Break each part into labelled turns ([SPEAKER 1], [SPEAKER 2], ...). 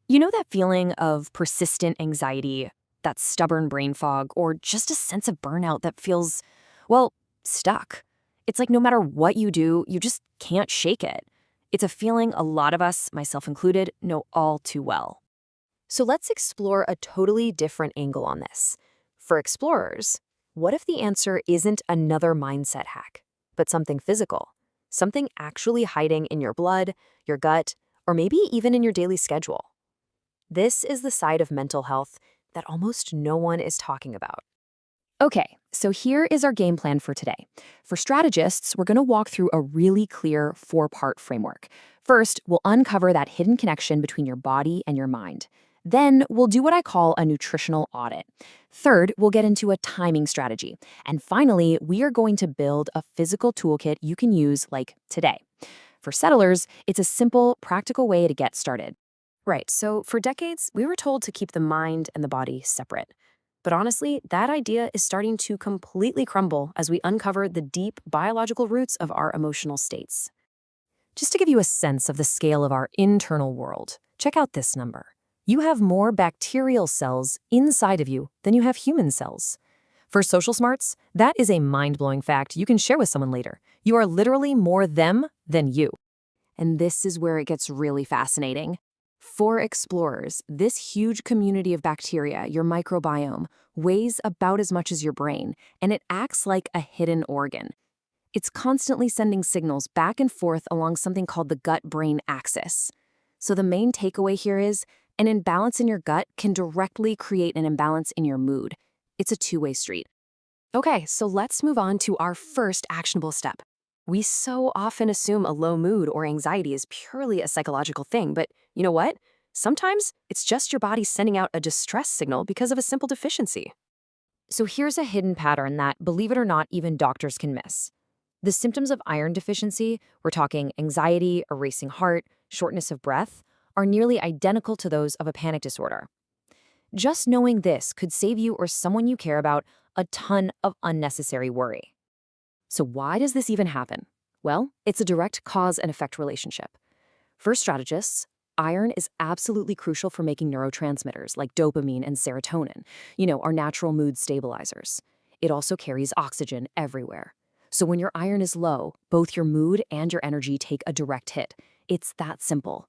[SPEAKER 1] You know that feeling of persistent anxiety, that stubborn brain fog, or just a sense of burnout that feels, well, stuck? It's like no matter what you do, you just can't shake it. It's a feeling a lot of us, myself included, know all too well. So let's explore a totally different angle on this. For explorers, what if the answer isn't another mindset hack, but something physical? Something actually hiding in your blood, your gut, or maybe even in your daily schedule? This is the side of mental health that almost no one is talking about. Okay, so here is our game plan for today. For strategists, we're going to walk through a really clear four-part framework. First, we'll uncover that hidden connection between your body and your mind. Then, we'll do what I call a nutritional audit. Third, we'll get into a timing strategy. And finally, we are going to build a physical toolkit you can use like today. For settlers, it's a simple, practical way to get started. Right, so for decades, we were told to keep the mind and the body separate. But honestly, that idea is starting to completely crumble as we uncover the deep biological roots of our emotional states. Just to give you a sense of the scale of our internal world, check out this number. You have more bacterial cells inside of you than you have human cells. For social smarts, that is a mind-blowing fact you can share with someone later. You are literally more them than you. And this is where it gets really fascinating. For explorers, this huge community of bacteria, your microbiome, weighs about as much as your brain, and it acts like a hidden organ. It's constantly sending signals back and forth along something called the gut-brain axis. So the main takeaway here is, an imbalance in your gut can directly create an imbalance in your mood. It's a two-way street. Okay, so let's move on to our first actionable step. We so often assume a low mood or anxiety is purely a psychological thing, but you know what? Sometimes it's just your body sending out a distress signal because of a simple deficiency. So here's a hidden pattern that, believe it or not, even doctors can miss. The symptoms of iron deficiency, we're talking anxiety, a racing heart, shortness of breath, are nearly identical to those of a panic disorder. Just knowing this could save you or someone you care about a ton of unnecessary worry. So why does this even happen? Well, it's a direct cause and effect relationship. For strategists, iron is absolutely crucial for making neurotransmitters like dopamine and serotonin, our natural mood stabilizers. It also carries oxygen everywhere. So when your iron is low, both your mood and your energy take a direct hit. It's that simple.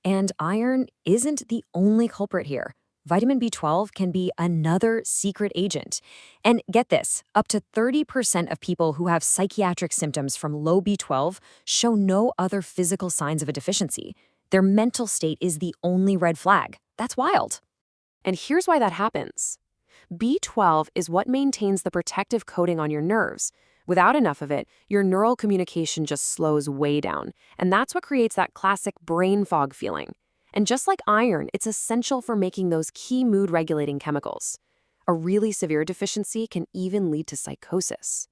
[SPEAKER 1] And iron isn't the only culprit here. Vitamin B12 can be another secret agent. And get this, up to 30% of people who have psychiatric symptoms from low B12 show no other physical signs of a deficiency. Their mental state is the only red flag. That's wild. And here's why that happens. B12 is what maintains the protective coating on your nerves. Without enough of it, your neural communication just slows way down. And that's what creates that classic brain fog feeling. And just like iron, it's essential for making those key mood-regulating chemicals. A really severe deficiency can even lead to psychosis.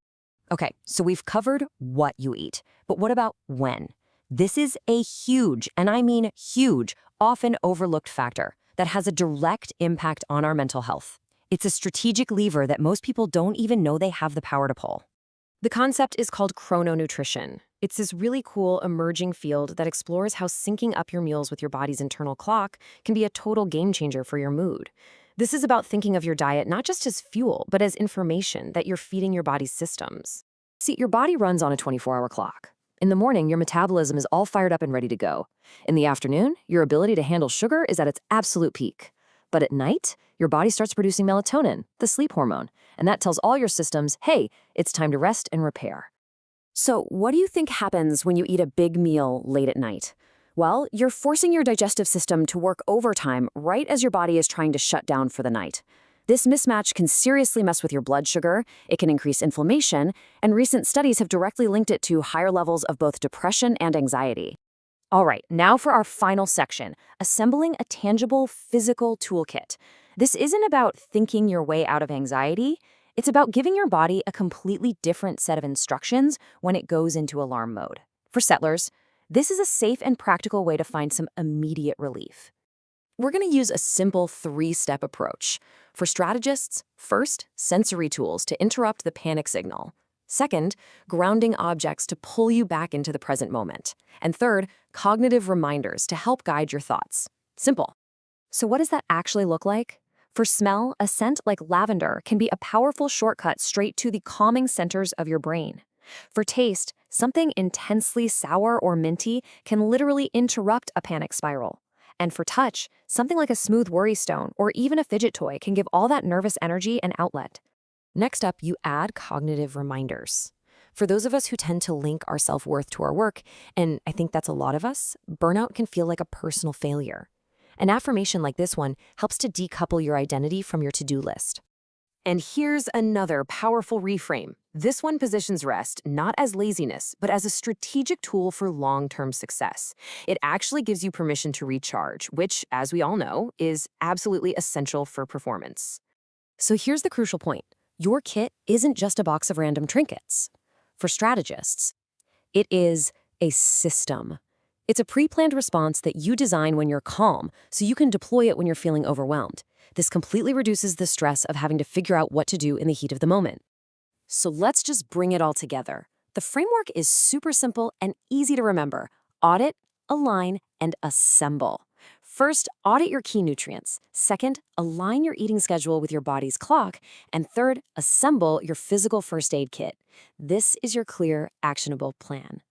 [SPEAKER 1] Okay, so we've covered what you eat, but what about when? This is a huge, and I mean huge, often overlooked factor that has a direct impact on our mental health. It's a strategic lever that most people don't even know they have the power to pull. The concept is called chrononutrition. It's this really cool emerging field that explores how syncing up your meals with your body's internal clock can be a total game changer for your mood. This is about thinking of your diet not just as fuel, but as information that you're feeding your body's systems. See, your body runs on a 24-hour clock. In the morning, your metabolism is all fired up and ready to go. In the afternoon, your ability to handle sugar is at its absolute peak. But at night, your body starts producing melatonin, the sleep hormone, and that tells all your systems, hey, it's time to rest and repair. So what do you think happens when you eat a big meal late at night? Well, you're forcing your digestive system to work overtime right as your body is trying to shut down for the night. This mismatch can seriously mess with your blood sugar, it can increase inflammation, and recent studies have directly linked it to higher levels of both depression and anxiety. All right, now for our final section, assembling a tangible physical toolkit. This isn't about thinking your way out of anxiety. It's about giving your body a completely different set of instructions when it goes into alarm mode. For settlers, this is a safe and practical way to find some immediate relief. We're going to use a simple three-step approach. For strategists, first, sensory tools to interrupt the panic signal. Second, grounding objects to pull you back into the present moment. And third, cognitive reminders to help guide your thoughts. Simple, So what does that actually look like? For smell, a scent like lavender can be a powerful shortcut straight to the calming centers of your brain. For taste, something intensely sour or minty can literally interrupt a panic spiral. And for touch, something like a smooth worry stone or even a fidget toy can give all that nervous energy an outlet. Next up, you add cognitive reminders. For those of us who tend to link our self-worth to our work, and I think that's a lot of us, burnout can feel like a personal failure. An affirmation like this one helps to decouple your identity from your to-do list. And here's another powerful reframe. This one positions rest not as laziness, but as a strategic tool for long-term success. It actually gives you permission to recharge, which, as we all know, is absolutely essential for performance. So here's the crucial point. Your kit isn't just a box of random trinkets. For strategists, it is a system. It's a pre-planned response that you design when you're calm, so you can deploy it when you're feeling overwhelmed. This completely reduces the stress of having to figure out what to do in the heat of the moment. So let's just bring it all together. The framework is super simple and easy to remember. Audit, align, and assemble. First, audit your key nutrients. Second, align your eating schedule with your body's clock. And third, assemble your physical first aid kit. This is your clear, actionable plan.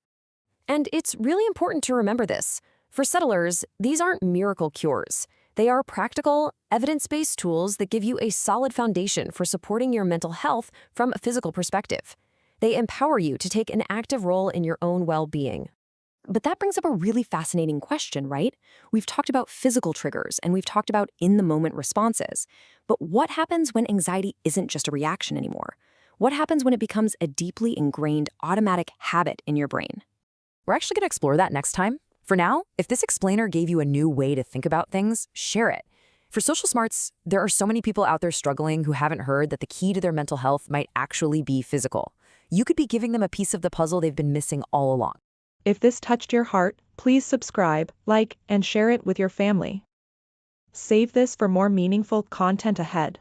[SPEAKER 1] And it's really important to remember this. For settlers, these aren't miracle cures. They are practical, evidence-based tools that give you a solid foundation for supporting your mental health from a physical perspective. They empower you to take an active role in your own well-being. But that brings up a really fascinating question, right? We've talked about physical triggers and we've talked about in-the-moment responses. But what happens when anxiety isn't just a reaction anymore? What happens when it becomes a deeply ingrained automatic habit in your brain?
[SPEAKER 2] We're actually going to explore that next time. For now, if this explainer gave you a new way to think about things, share it. For social smarts, there are so many people out there struggling who haven't heard that the key to their mental health might actually be physical. You could be giving them a piece of the puzzle they've been missing all along.
[SPEAKER 3] If this touched your heart, please subscribe, like, and share it with your family. Save this for more meaningful content ahead.